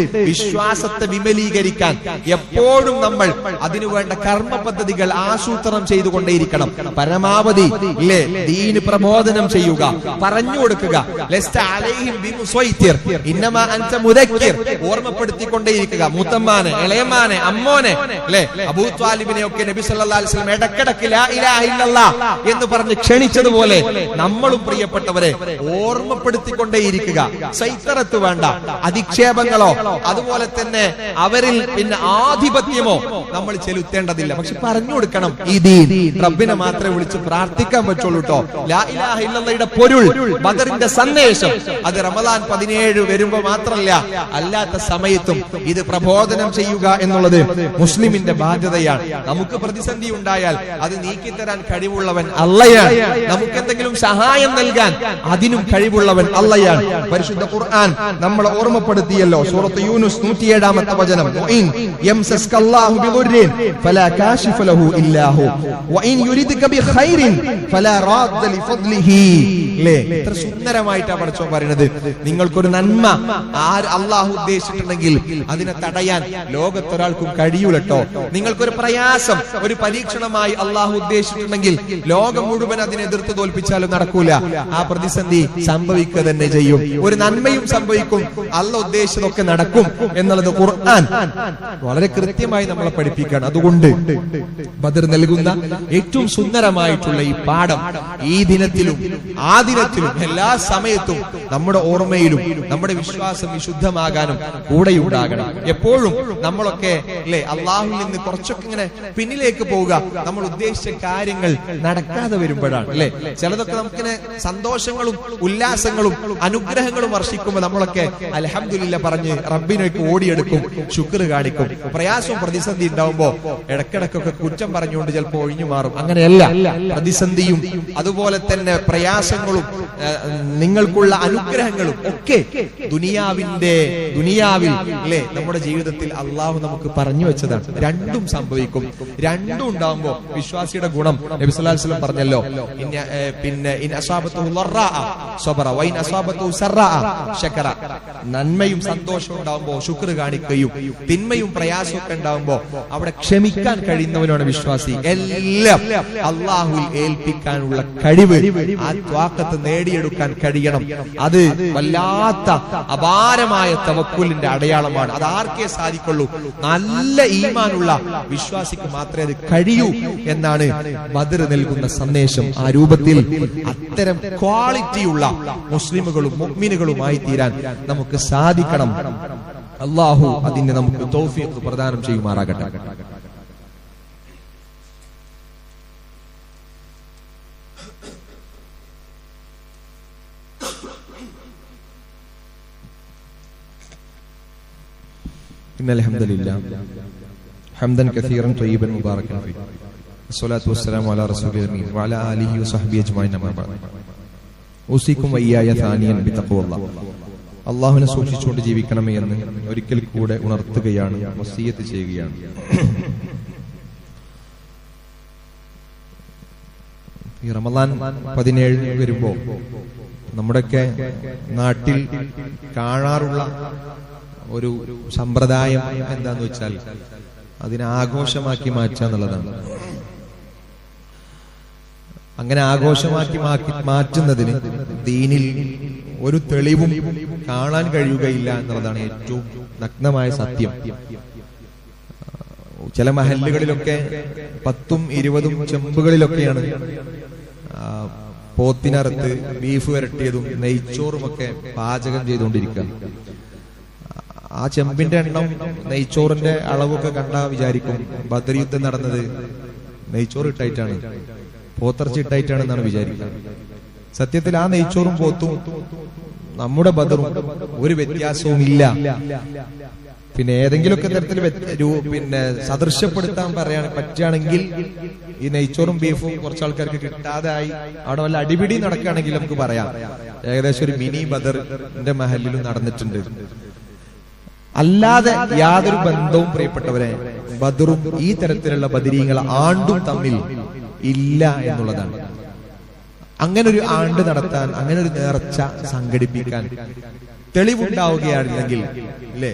വിശ്വാസത്തെ വിമലീകരിക്കാൻ എപ്പോഴും നമ്മൾ അതിനുവേണ്ട കർമ്മ പദ്ധതികൾ ആസൂത്രണം ചെയ്തുകൊണ്ടേയിരിക്കണം. പരമാവധി ഇല്ലേ ദീന് പ്രബോധനം ചെയ്യുക, പറഞ്ഞു കൊടുക്കുക. ഓർമ്മപ്പെടുത്തിക്കൊണ്ടേയിരിക്കുക. മൂത്തമ്മാനെ, ഇളയമ്മാനെ, അമ്മോനെ, അല്ലെ അബൂ ത്വാലിബിനെ ഒക്കെ നബി സല്ലല്ലാഹു അലൈഹി വസല്ലം ഇടക്കിടക്ക് ലാ ഇലാഹ ഇല്ലല്ലാഹ് എന്ന് പറഞ്ഞ് ക്ഷണിച്ചതുപോലെ നമ്മളും പ്രിയപ്പെട്ടവരെ ഓർമ്മപ്പെടുത്തിക്കൊണ്ടേയിരിക്കുക. സൈത്തറത്ത് വേണ്ട, അധിക്ഷേപങ്ങളോ അതുപോലെ തന്നെ അവരിൽ പിന്നെ ആധിപത്യമോ നമ്മൾ ചെലുത്തേണ്ടതില്ല. പക്ഷെ പറഞ്ഞു കൊടുക്കണം, ഈ ദീൻ റബ്ബിനെ മാത്രമേ വിളിച്ച് പ്രാർത്ഥിക്കാൻ പറ്റുള്ളൂ കേട്ടോ. ലാ ഇലാഹ ഇല്ലല്ലാഹയുടെ പൊരുൾ, ബദറിന്റെ സന്ദേശം അത് റമദാൻ 17 വരുമ്പോ മാത്രമല്ല, അല്ലാത്ത സമയത്തും ഇത് പ്രബോധനം ചെയ്യുക എന്നുള്ളത് മുസ്ലിമിന്റെ ബാധ്യതയാണ്. നമുക്ക് പ്രതിസന്ധി ഉണ്ടായാൽ അത് നീക്കിത്തരാൻ കഴിവുള്ളവൻ അള്ളയാണ്. നമുക്ക് എന്തെങ്കിലും സഹായം നൽകാൻ അതിനും കഴിവുള്ളവൻ അള്ളയാണ്. പരിശുദ്ധ ഖുർആൻ നമ്മളെ ഓർമ്മപ്പെടുത്തിയല്ലോ. സൂറത്ത് യൂനുസ് 107-ാമത്തെ വചനം, യംസസ്കല്ലാഹു ബിദുർരിൻ ഫലാ കാശിഫ ലഹു ഇല്ലാ ഹു വഇൻ യുരിദക ബിഖൈറിൻ ഫലാ റാദ്ദ ലിഫദ്ലിഹി. എത്ര സുന്ദരമായിട്ടാണ് പടച്ചോൻ പറയുന്നത്. നിങ്ങൾക്കൊരു നന്മ അള്ളാഹു ഉദ്ദേശിച്ചിട്ടുണ്ടെങ്കിൽ അതിനെ തടയാൻ ലോകത്തൊരാൾക്കും കഴിയൂലട്ടോ. നിങ്ങൾക്കൊരു പ്രയാസം, ഒരു പരീക്ഷണമായി അള്ളാഹു ഉദ്ദേശിച്ചിട്ടുണ്ടെങ്കിൽ ലോകം മുഴുവൻ അതിനെ എതിർത്ത് തോൽപ്പിച്ചാലും നടക്കൂല. ആ പ്രതിസന്ധി സംഭവിക്കുക തന്നെ ചെയ്യും. ഒരു നന്മയും സംഭവിക്കും, അള്ളാഹു ഉദ്ദേശിച്ചതൊക്കെ നടക്കും എന്നുള്ളത് ഖുർആൻ വളരെ കൃത്യമായി നമ്മളെ പഠിപ്പിക്കുകയാണ്. അതുകൊണ്ട് ബദർ നൽകുന്ന ഏറ്റവും സുന്ദരമായിട്ടുള്ള ഈ പാഠം ഈ ദിനത്തിലും ആ ദിനത്തിലും എല്ലാ സമയത്തും നമ്മുടെ ഓർമ്മയിലും നമ്മുടെ വിശ്വാസം വിശുദ്ധമാകാനും കൂടെയുണ്ടാകണം. എപ്പോഴും നമ്മളൊക്കെ അല്ലെ അള്ളാഹുവിൽ നിന്ന് കുറച്ചൊക്കെ ഇങ്ങനെ പിന്നിലേക്ക് പോവുക, നമ്മൾ ഉദ്ദേശിച്ച കാര്യങ്ങൾ നടക്കാതെ വരുമ്പോഴാണ്. അല്ലെ ചിലതൊക്കെ നമുക്കിങ്ങനെ സന്തോഷങ്ങളും ഉല്ലാസങ്ങളും അനുഗ്രഹങ്ങളും വർഷിക്കുമ്പോൾ നമ്മളൊക്കെ അൽഹംദുലില്ലാ പറഞ്ഞ് റബ്ബിനേക്ക് ഓടിയെടുക്കും, ശുക്ർ കാണിക്കും. പ്രയാസവും പ്രതിസന്ധി ഉണ്ടാവുമ്പോ ഇടക്കിടക്കൊക്കെ കുറ്റം പറഞ്ഞുകൊണ്ട് ചിലപ്പോൾ ഒഴിഞ്ഞു മാറും. അങ്ങനെയല്ല, പ്രതിസന്ധിയും അതുപോലെ തന്നെ പ്രയാസങ്ങളും നിങ്ങൾക്കുള്ള അനുഗ്രഹങ്ങളും ഒക്കെ ദുനിയാവിൽ അല്ലെ നമ്മുടെ ജീവിതത്തിൽ അള്ളാഹു നമുക്ക് പറഞ്ഞു വെച്ചതാണ്. രണ്ടും സംഭവിക്കും. രണ്ടും ഉണ്ടാവുമ്പോ വിശ്വാസിയുടെ ഗുണം നബി സല്ലല്ലാഹു അലൈഹി വസല്ലം പറഞ്ഞല്ലോ, പിന്നെ ഇൻ അസാബത്തുഹു ളറാഅ സബറ വഇൻ അസാബത്തുഹു സറാഅ ശകറ. നന്മയും സന്തോഷവും ഉണ്ടാവുമ്പോ ശുക്ർ കാണിക്കുകയും തിന്മയും പ്രയാസവും ഒക്കെ ഉണ്ടാവുമ്പോ അവിടെ ക്ഷമിക്കാൻ കഴിയുന്നവനാണ് വിശ്വാസി. എല്ലാം അള്ളാഹുവിൽ ഏൽപ്പിക്കാനുള്ള കഴിവ്, ആ ത്വാഖത്ത് നേടിയെടുക്കാൻ കഴിയണം. അത് വല്ലാത്ത അപാരമായ തവക്കുലിന്റെ അടയാളമാണ്. അത് ആർക്കേ സാധിക്കുള്ളൂ? നല്ല ഈമാനുള്ള വിശ്വാസിക്ക് മാത്രമേ അത് കഴിയൂ എന്നാണ് ബദർ നൽകുന്ന സന്ദേശം. ആ രൂപത്തിൽ അത്തരം ക്വാളിറ്റിയുള്ള മുസ്ലിമുകളും മുഅ്മിനുകളുമായി തീരാൻ നമുക്ക് സാധിക്കണം. അല്ലാഹു അതിന് നമുക്ക് തൗഫീഖ് പ്രദാനം ചെയ്യുമാറാകട്ടെ. ഇന്നൽ ഹംദുലില്ലാഹ് ഹംദൻ കസീറൻ ത്വയ്യിബൻ മുബാറകൻ ഫീഹി വസ്സലാത്തു വസ്സലാമു അലാ റസൂലിൽ അമീൻ വഅലാ ആലിഹി വസഹ്ബിഹി അജ്മഈൻ അമ്മാ ബഅദ്. ഉസീകും വഇയ്യായ സാനിയൻ ബിതഖ്വല്ലാഹ്. അല്ലാഹുവിനെ സൂക്ഷിച്ചുകൊണ്ട് ജീവിക്കണമേ എന്ന് ഒരിക്കൽ കൂടെ ഉണർത്തുകയാണ്, വസിയ്യത്ത് ചെയ്യുകയാണ്. ഈ റമദാൻ 17 വരുമ്പോ നമ്മുടെയൊക്കെ നാട്ടിൽ കാണാറുള്ള ഒരു സമ്പ്രദായം എന്താന്ന് വെച്ചാൽ അതിനെ ആഘോഷമാക്കി മാറ്റുക എന്നുള്ളതാണ്. അങ്ങനെ ആഘോഷമാക്കി മാറ്റുന്നതിന് ദീനിൽ ഒരു തെളിവും കാണാൻ കഴിയുകയില്ല എന്നുള്ളതാണ് ഏറ്റവും നഗ്നമായ സത്യം. ചില മഹല്ലുകളിലൊക്കെ 10ഉം 20ഉം ചെമ്പുകളിലൊക്കെയാണ് പോത്തിനറുത്ത് ബീഫ് വരട്ടിയതും നെയ്ച്ചോറും ഒക്കെ പാചകം ചെയ്തുകൊണ്ടിരിക്കുക. ആ ചെമ്പിന്റെ എണ്ണം, നെയ്ച്ചോറിന്റെ അളവൊക്കെ കണ്ടാ വിചാരിക്കും ബദർ യുദ്ധം നടന്നത് നെയ്ച്ചോറ് ഇട്ടായിട്ടാണ്, പോത്തിറച്ചി ഇട്ടായിട്ടാണെന്നാണ് വിചാരിക്കുക. സത്യത്തിൽ ആ നെയ്ച്ചോറും പോത്തും നമ്മുടെ ബദറും ഒരു വ്യത്യാസവും ഇല്ല. പിന്നെ ഏതെങ്കിലുമൊക്കെ തരത്തിൽ പിന്നെ സദൃശ്യപ്പെടുത്താൻ പറ്റുകയാണെങ്കിൽ ഈ നെയ്ച്ചോറും ബീഫും കുറച്ച് ആൾക്കാർക്ക് കിട്ടാതായി അവിടെ വല്ല അടിപിടി നടക്കുകയാണെങ്കിൽ നമുക്ക് പറയാം ഏകദേശം ഒരു മിനി ബദറിന്റെ മഹലിലും നടന്നിട്ടുണ്ട്. അല്ലാതെ യാതൊരു ബന്ധവും പ്രിയപ്പെട്ടവരെ ബദറും ഈ തരത്തിലുള്ള ബദരീങ്ങൾ ആണ്ടും തമ്മിൽ ഇല്ല എന്നുള്ളതാണ്. അങ്ങനെ ഒരു ആണ്ട് നടത്താൻ, അങ്ങനെ ഒരു നേർച്ച സംഘടിപ്പിക്കാൻ തെളിവുണ്ടാവുകയാണെങ്കിൽ അല്ലേ,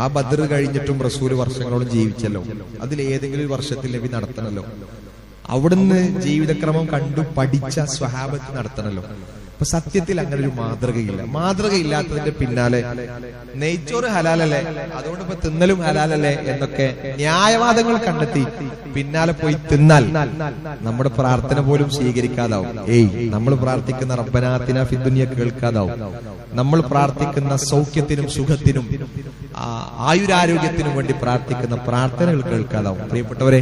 ആ ബദർ കഴിഞ്ഞിട്ടും റസൂല് വർഷങ്ങളോളം ജീവിച്ചല്ലോ, അതിൽ ഏതെങ്കിലും ഒരു വർഷത്തിൽ നബി നടത്തണല്ലോ. അവിടുന്ന് ജീവിതക്രമം കണ്ടു പഠിച്ച സ്വഹാബത്ത് നടത്തണല്ലോ. അപ്പൊ സത്യത്തിൽ അങ്ങനെ ഒരു മാതൃകയില്ല. മാതൃകയില്ലാത്തതിന്റെ പിന്നാലെ നെയ്ച്ചോറ് ഹലാലല്ലേ, അതുകൊണ്ട് ഇപ്പൊ തിന്നലും ഹലാലല്ലേ എന്നൊക്കെ ന്യായവാദങ്ങൾ കണ്ടെത്തി പിന്നാലെ പോയി തിന്നാൽ നമ്മുടെ പ്രാർത്ഥന പോലും സ്വീകരിക്കാതാവും. നമ്മൾ പ്രാർത്ഥിക്കുന്ന റബ്ബനാ ആതിനാ ഫിദ്ദുനിയ കേൾക്കാതാവും. നമ്മൾ പ്രാർത്ഥിക്കുന്ന സൗഖ്യത്തിനും സുഖത്തിനും ആയുരാരോഗ്യത്തിനും വേണ്ടി പ്രാർത്ഥിക്കുന്ന പ്രാർത്ഥനകൾ കേൾക്കാതാവും. പ്രിയപ്പെട്ടവരെ,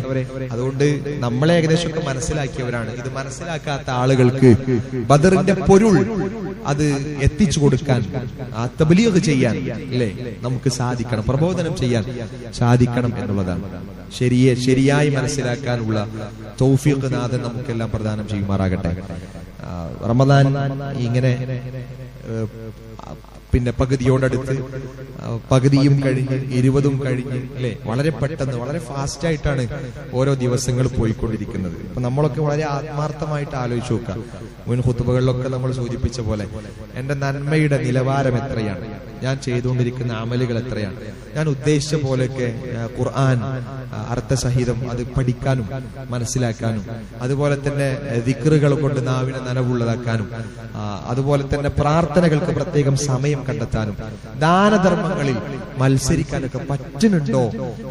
അതുകൊണ്ട് നമ്മളെ ഏകദേശമൊക്കെ മനസ്സിലാക്കിയവരാണ്. ഇത് മനസ്സിലാക്കാത്ത ആളുകൾക്ക് ബദറിന്റെ പൊരുൾ അത് എത്തിച്ചു കൊടുക്കാൻ, തബ്ലീഗ് ചെയ്യാൻ അല്ലേ നമുക്ക് സാധിക്കണം, പ്രബോധനം ചെയ്യാൻ സാധിക്കണം എന്നുള്ളതാണ്. ശരിയായി മനസ്സിലാക്കാനുള്ള തൗഫീഖ് നാഥൻ നമുക്കെല്ലാം പ്രദാനം ചെയ്യുമാറാകട്ടെ. റമദാൻ ഇങ്ങനെ പിന്നെ പകുതിയോടടുത്ത്, പകുതിയും കഴിഞ്ഞ് 20ഉം കഴിഞ്ഞ് അല്ലെ, വളരെ പെട്ടെന്ന് വളരെ ഫാസ്റ്റ് ആയിട്ടാണ് ഓരോ ദിവസങ്ങൾ പോയിക്കൊണ്ടിരിക്കുന്നത്. അപ്പൊ നമ്മളൊക്കെ വളരെ ആത്മാർത്ഥമായിട്ട് ആലോചിച്ച് നോക്കാം. മുൻ ഖുതുബകളിലൊക്കെ നമ്മൾ സൂചിപ്പിച്ച പോലെ എന്റെ നന്മയുടെ നിലവാരം എത്രയാണ്, ഞാൻ ചെയ്തുകൊണ്ടിരിക്കുന്ന അമലുകൾ എത്രയാണ്, ഞാൻ ഉദ്ദേശിച്ച പോലെയൊക്കെ ഖുർആൻ അർത്ഥസഹിതം അത് പഠിക്കാനും മനസ്സിലാക്കാനും, അതുപോലെ തന്നെ ദിക്റുകൾ കൊണ്ട് നാവിനെ നനവുള്ളതാക്കാനും, അതുപോലെ തന്നെ പ്രാർത്ഥനകൾക്ക് പ്രത്യേകം സമയം കണ്ടെത്താനും, ദാനധർമ്മങ്ങളിൽ മത്സരിക്കാനൊക്കെ പറ്റുന്നുണ്ടോ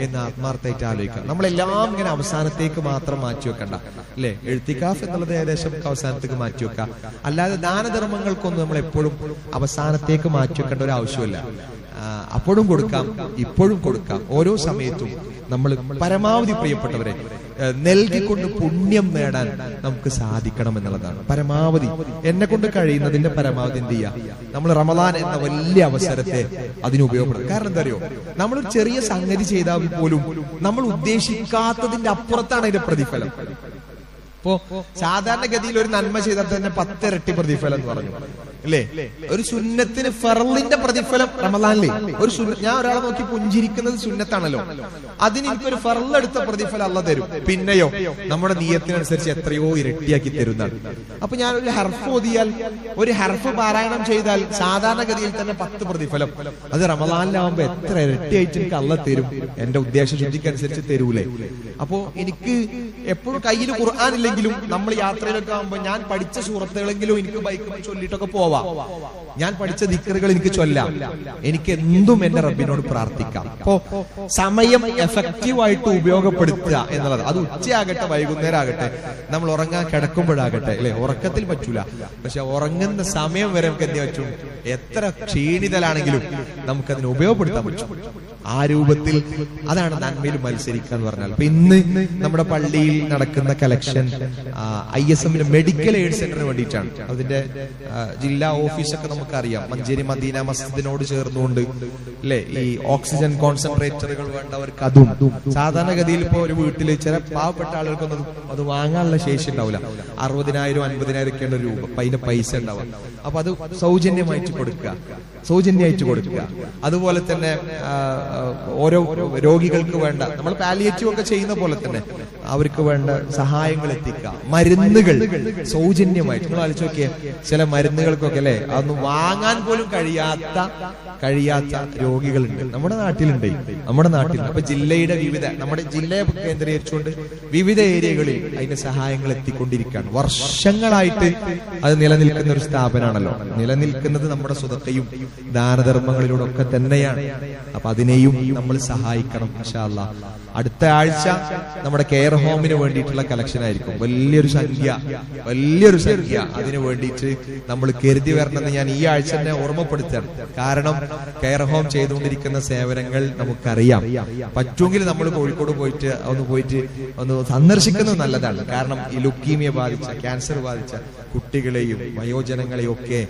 എന്ന് ആത്മാർത്ഥമായിട്ട് ആലോചിക്കാം. നമ്മളെല്ലാം ഇങ്ങനെ അവസാനത്തേക്ക് മാത്രം മാറ്റിവെക്കണ്ട അല്ലെ. എഴുത്തിക്കാഫ് എന്നുള്ളത് ഏകദേശം അവസാനത്തേക്ക് മാറ്റിവെക്കാം. അല്ലാതെ ദാനധർമ്മങ്ങൾക്കൊന്നും നമ്മൾ എപ്പോഴും അവസാനത്തേക്ക് മാറ്റിവെക്കേണ്ട ഒരു ആവശ്യമില്ല. അപ്പോഴും കൊടുക്കാം, ഇപ്പോഴും കൊടുക്കാം. ഓരോ സമയത്തും നമ്മൾ പരമാവധി പ്രിയപ്പെട്ടവരെ നൽകിക്കൊണ്ട് പുണ്യം നേടാൻ നമുക്ക് സാധിക്കണം എന്നുള്ളതാണ്. പരമാവധി എന്നെ കൊണ്ട് കഴിയുന്നതിന്റെ പരമാവധി എന്ത് ചെയ്യാം, നമ്മൾ റമദാൻ എന്ന വലിയ അവസരത്തെ അതിന് ഉപയോഗപ്പെടുത്തും. കാരണം എന്താ അറിയോ, നമ്മളൊരു ചെറിയ സംഗതി ചെയ്താൽ പോലും നമ്മൾ ഉദ്ദേശിക്കാത്തതിന്റെ അപ്പുറത്താണ് അതിന്റെ പ്രതിഫലം. ഇപ്പോ സാധാരണഗതിയിൽ ഒരു നന്മ ചെയ്താൽ തന്നെ 10 ഇരട്ടി പ്രതിഫലം എന്ന് പറഞ്ഞു അല്ലേ. ഒരു സുന്നത്തിന് ഫർളിന്റെ പ്രതിഫലം റമദാനിലെ ഒരു ഞാൻ ഒരാളെ നോക്കി പുഞ്ചിരിക്കുന്നത് സുന്നത്താണല്ലോ, അതിന് എനിക്കൊരു ഫർളെടുത്ത പ്രതിഫലം അള്ളാഹ് തരും. പിന്നെയോ നമ്മുടെ നിയത്തിനനുസരിച്ച് എത്രയോ ഇരട്ടിയാക്കി തരുന്നതാണ്. അപ്പൊ ഞാൻ ഒരു ഹർഫ് ഓതിയാൽ, ഒരു ഹർഫ് പാരായണം ചെയ്താൽ സാധാരണഗതിയിൽ തന്നെ 10 പ്രതിഫലം. അത് റമദാനിലാവുമ്പോ എത്ര ഇരട്ടിയായിട്ട് എനിക്ക് അള്ളാഹ് തരും, എന്റെ ഉദ്ദേശ ശുദ്ധിക്കനുസരിച്ച് തരൂലേ. അപ്പോ എനിക്ക് എപ്പോഴും കയ്യിൽ ഖുർആൻ ഇല്ലെങ്കിലും നമ്മൾ യാത്രയിലൊക്കെ ആകുമ്പോ ഞാൻ പഠിച്ച സൂറത്തുകളെങ്കിലും എനിക്ക് ബൈക്കിൽ ചൊല്ലിയിട്ടൊക്കെ പോവാം. ഞാൻ പഠിച്ച ദിക്റുകൾ എനിക്ക് ചൊല്ലാം. എനിക്ക് എന്തും എന്റെ റബ്ബിനോട് പ്രാർത്ഥിക്കാം. അപ്പോ സമയം എഫക്റ്റീവായിട്ട് ഉപയോഗപ്പെടുത്തുക എന്നുള്ളത്, അത് ഉച്ചയാകട്ടെ വൈകുന്നേരം ആകട്ടെ, നമ്മൾ ഉറങ്ങാൻ കിടക്കുമ്പോഴാകട്ടെ അല്ലെ. ഉറക്കത്തിൽ പറ്റൂല, പക്ഷെ ഉറങ്ങുന്ന സമയം വരെ നമുക്ക് എന്ത് പറ്റും, എത്ര ക്ഷീണിതലാണെങ്കിലും നമുക്കതിനെ ഉപയോഗപ്പെടുത്താൻ പറ്റും. ആ രൂപത്തിൽ അതാണ് നന്മയിൽ മത്സരിക്കുക എന്ന് പറഞ്ഞാൽ. അപ്പൊ ഇന്ന് നമ്മുടെ പള്ളിയിൽ നടക്കുന്ന കളക്ഷൻ ISM മെഡിക്കൽ എയ്ഡ് സെന്ററിന് വേണ്ടിയിട്ടാണ്. അതിന്റെ ജില്ലാ ഓഫീസൊക്കെ നമുക്കറിയാം, മഞ്ചേരി മദീന മസ്ജിദിനോട് ചേർന്നുകൊണ്ട് അല്ലെ, ഈ ഓക്സിജൻ കോൺസെൻട്രേറ്ററുകൾ വേണ്ടവർക്ക് അതും. സാധാരണഗതിയിൽ ഇപ്പൊ ഒരു വീട്ടിൽ ചില പാവപ്പെട്ട ആളുകൾക്കൊന്നും അത് വാങ്ങാനുള്ള ശേഷി ഉണ്ടാവില്ല. 60,000 50,000 ഒക്കെയാണ് രൂപ, അപ്പൊ അതിന്റെ പൈസ ഉണ്ടാവുക. അപ്പൊ അത് സൗജന്യമായിട്ട് കൊടുക്കുക. അതുപോലെ തന്നെ ഓരോ രോഗികൾക്ക് വേണ്ട, നമ്മൾ പാലിയേറ്റീവ് ഒക്കെ ചെയ്യുന്ന പോലെ തന്നെ അവർക്ക് വേണ്ട സഹായങ്ങൾ എത്തിക്കുക. മരുന്നുകൾ സൗജന്യമായിട്ട്, നിങ്ങൾ ആലോചിച്ച് നോക്കിയേ, ചില മരുന്നുകൾക്കൊക്കെ അല്ലെ അതൊന്നും വാങ്ങാൻ പോലും കഴിയാത്ത രോഗികളുണ്ട് നമ്മുടെ നാട്ടിലുണ്ട്. അപ്പൊ നമ്മുടെ ജില്ലയെ കേന്ദ്രീകരിച്ചുകൊണ്ട് വിവിധ ഏരിയകളിൽ അതിന്റെ സഹായങ്ങൾ എത്തിക്കൊണ്ടിരിക്കുകയാണ്. വർഷങ്ങളായിട്ട് അത് നിലനിൽക്കുന്ന ഒരു സ്ഥാപനമാണല്ലോ. നിലനിൽക്കുന്നത് നമ്മുടെ സ്വതത്തെയും ദാനധർമ്മങ്ങളിലൂടെ ഒക്കെ തന്നെയാണ്. അപ്പൊ അതിനെയും നമ്മൾ സഹായിക്കണം ഇൻഷാ അല്ലാഹ്. അടുത്ത ആഴ്ച നമ്മുടെ കെയർ ഹോമിന് വേണ്ടിയിട്ടുള്ള കളക്ഷൻ ആയിരിക്കും. വലിയൊരു സംഖ്യ അതിനു വേണ്ടിയിട്ട് നമ്മൾ കരുതി വരണമെന്ന് ഞാൻ ഈ ആഴ്ച തന്നെ ഓർമ്മപ്പെടുത്തുകയാണ്. കാരണം കെയർ ഹോം ചെയ്തുകൊണ്ടിരിക്കുന്ന സേവനങ്ങൾ നമുക്കറിയാം. പറ്റുമെങ്കിൽ നമ്മൾ കോഴിക്കോട് പോയിട്ട് ഒന്ന് സന്ദർശിക്കുന്നത് നല്ലതാണ്. കാരണം ഈ ലുക്കീമിയ ബാധിച്ച, ക്യാൻസർ ബാധിച്ച കുട്ടികളെയും വയോജനങ്ങളെയും ഒക്കെ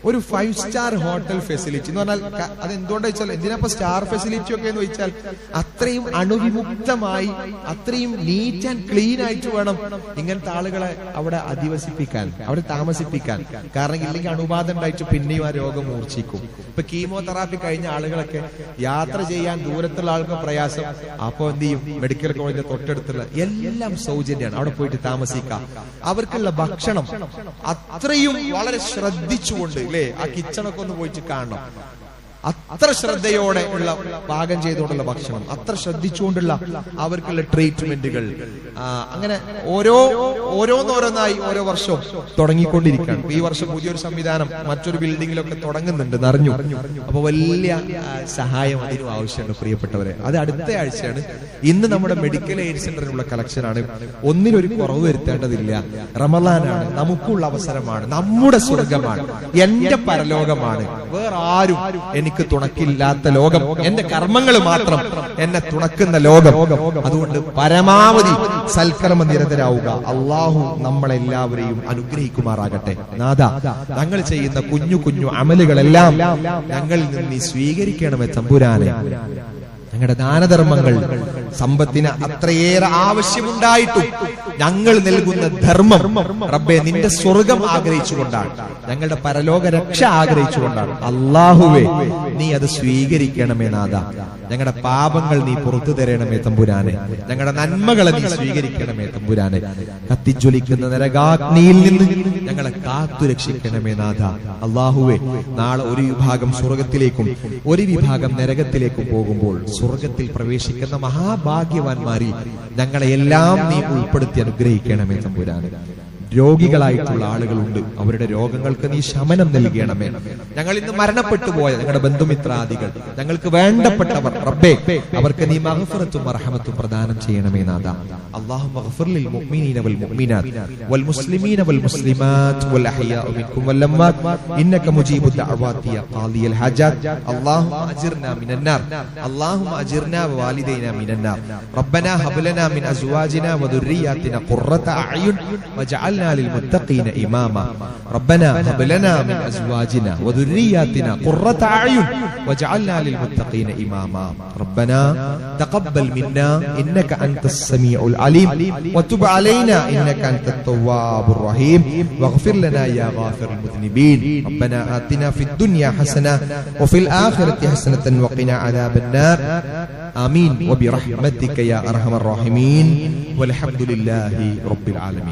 ഒരു 5 സ്റ്റാർ ഹോട്ടൽ ഫെസിലിറ്റി എന്ന് പറഞ്ഞാൽ അതെന്തുകൊണ്ടാ വെച്ചാൽ, എന്തിനാ സ്റ്റാർ ഫെസിലിറ്റി ഒക്കെ എന്ന് ചോദിച്ചാൽ അത്രയും അണുവിമുക്തമായി, അത്രയും നീറ്റ് ആൻഡ് ക്ലീൻ ആയിട്ട് വേണം ഇങ്ങനത്തെ ആളുകളെ അവിടെ അധിവസിപ്പിക്കാൻ, അവിടെ താമസിപ്പിക്കാൻ. കാരണം ഇല്ലെങ്കിൽ അണുബാധ ഉണ്ടായിട്ട് പിന്നെയും ആ രോഗം മൂർച്ഛിക്കും. ഇപ്പൊ കീമോതെറാപ്പി കഴിഞ്ഞ ആളുകളൊക്കെ യാത്ര ചെയ്യാൻ ദൂരത്തുള്ള ആൾക്ക് പ്രയാസം. അപ്പൊ എന്ത് ചെയ്യും? മെഡിക്കൽ കോളേജിന്റെ തൊട്ടടുത്തുള്ള എല്ലാം സൗജന്യമാണ്, അവിടെ പോയിട്ട് താമസിക്കാം. അവർക്കുള്ള ഭക്ഷണം അത്രയും വളരെ ശ്രദ്ധിച്ചുകൊണ്ട് അല്ലേ, ആ കിച്ചണൊക്കെ ഒന്ന് പോയിട്ട് കാണണം. അത്ര ശ്രദ്ധയോടെ ഉള്ള പാകം ചെയ്തുകൊണ്ടുള്ള ഭക്ഷണം, അത്ര ശ്രദ്ധിച്ചുകൊണ്ടുള്ള അവർക്കുള്ള ട്രീറ്റ്മെന്റുകൾ, അങ്ങനെ ഓരോന്നോരോന്നായി ഓരോ വർഷവും തുടങ്ങിക്കൊണ്ടിരിക്കുകയാണ്. ഈ വർഷം പുതിയൊരു സംവിധാനം മറ്റൊരു ബിൽഡിങ്ങിലൊക്കെ തുടങ്ങുന്നുണ്ട്, നിറഞ്ഞു. അപ്പൊ വലിയ സഹായം അതിനും ആവശ്യമാണ് പ്രിയപ്പെട്ടവരെ. അത് അടുത്ത ആഴ്ചയാണ്. ഇന്ന് നമ്മുടെ മെഡിക്കൽ എയ്ഡ് സെന്ററിനുള്ള കളക്ഷനാണ്. ഒന്നിനൊരു കുറവ് വരുത്തേണ്ടതില്ല. റമളാനാണ്, നമുക്കുള്ള അവസരമാണ്, നമ്മുടെ സ്വർഗമാണ്, എന്റെ പരലോകമാണ്. വേറെ ആരും എനിക്ക് തുണക്കില്ലാത്ത ലോകം, എന്റെ കർമ്മങ്ങൾ മാത്രം എന്നെ തുണക്കുന്ന ലോകം. അതുകൊണ്ട് പരമാവധി സൽക്കർമ്മ നിരതരാവുക. അള്ളാഹു നമ്മളെല്ലാവരെയും അനുഗ്രഹിക്കുമാറാകട്ടെ. നാഥ, ഞങ്ങൾ ചെയ്യുന്ന കുഞ്ഞു കുഞ്ഞു അമലുകളെല്ലാം ഞങ്ങളിൽ നിന്ന് നീ സ്വീകരിക്കണമേ തമ്പുരാനെ. ഞങ്ങളുടെ ദാനധർമ്മങ്ങൾ, സമ്പത്തിന് അത്രയേറെ ആവശ്യമുണ്ടായിട്ടും ഞങ്ങൾ നൽകുന്ന ധർമ്മം റബ്ബേ നിന്റെ സ്വർഗം ആഗ്രഹിച്ചുകൊണ്ടാണ്, ഞങ്ങളുടെ പരലോക രക്ഷ ആഗ്രഹിച്ചുകൊണ്ടാണ്. അല്ലാഹുവേ, നീ അത് സ്വീകരിക്കണമേ നാഥ. ഞങ്ങളുടെ പാപങ്ങൾ നീ പുറത്തു തരണമേ തമ്പുരാനെ. ഞങ്ങളുടെ നന്മകളെ നീ സ്വീകരിക്കണമേ തമ്പുരാനെ. കത്തിജ്വലിക്കുന്ന നരകാഗ്നിയിൽ നിന്ന് ഞങ്ങളെ കാത്തു രക്ഷിക്കണമേ നാഥ. അല്ലാഹുവേ, നാളെ ഒരു വിഭാഗം സ്വർഗത്തിലേക്കും ഒരു വിഭാഗം നരകത്തിലേക്കും പോകുമ്പോൾ സ്വർഗത്തിൽ പ്രവേശിക്കുന്ന മഹാഭാഗ്യവാന്മാരിൽ ഞങ്ങളെ എല്ലാം നീ ഉൾപ്പെടുത്തി അനുഗ്രഹിക്കണമേ തമ്പുരാനെ. രോഗികളായിട്ടുള്ള ആളുകളുണ്ട്, അവരുടെ രോഗങ്ങൾക്ക് നീ ശമനം നൽകണമേ. ഞങ്ങൾ ഇന്ന് മരണപ്പെട്ടു പോയ ഞങ്ങളുടെ ബന്ധുമിത്രാദികൾ, ഞങ്ങൾക്ക് വേണ്ടപ്പെട്ടവർ റബ്ബേ, അവർക്ക് നീ മഗ്ഫിറത്തും റഹ്മത്തും പ്രദാനം ചെയ്യണമേ നാഥ. അല്ലാഹുമ്മ ഗ്ഫിർ ലിൽ മുഅ്മിനീന വൽ മുഅ്മിനാത്ത് വൽ മുസ്ലിമീന വൽ മുസ്ലിമാത്ത് വൽ അഹ്യാഉ മിൻകും വൽ അംവാത് ഇന്നക മുജീബു ദഅവാതി യാ ഖാദിയൽ ഹാജാത്ത്. അല്ലാഹുമ്മ അജിർനാ മിനൻ നാർ, അല്ലാഹുമ്മ അജിർനാ വവാലിദൈനാ മിനൻ നാർ. റബ്ബനാ ഹബ് ലനാ മിൻ അസ്വാജിനാ വദുർരിയാതിനാ ഖുർറത അഅ്യുൻ വജഅൽ للمتقين إماما. ربنا هب لنا من أزواجنا وذرياتنا قرة أعين واجعلنا للمتقين إماما. ربنا تقبل منا إنك أنت السميع العليم وتب علينا إنك أنت التواب الرحيم واغفر لنا يا غافر المذنبين. ربنا آتنا في الدنيا حسنة وفي الآخرة حسنة وقنا عذاب النار. آمين وبرحمتك يا أرحم الراحمين والحمد لله رب العالمين.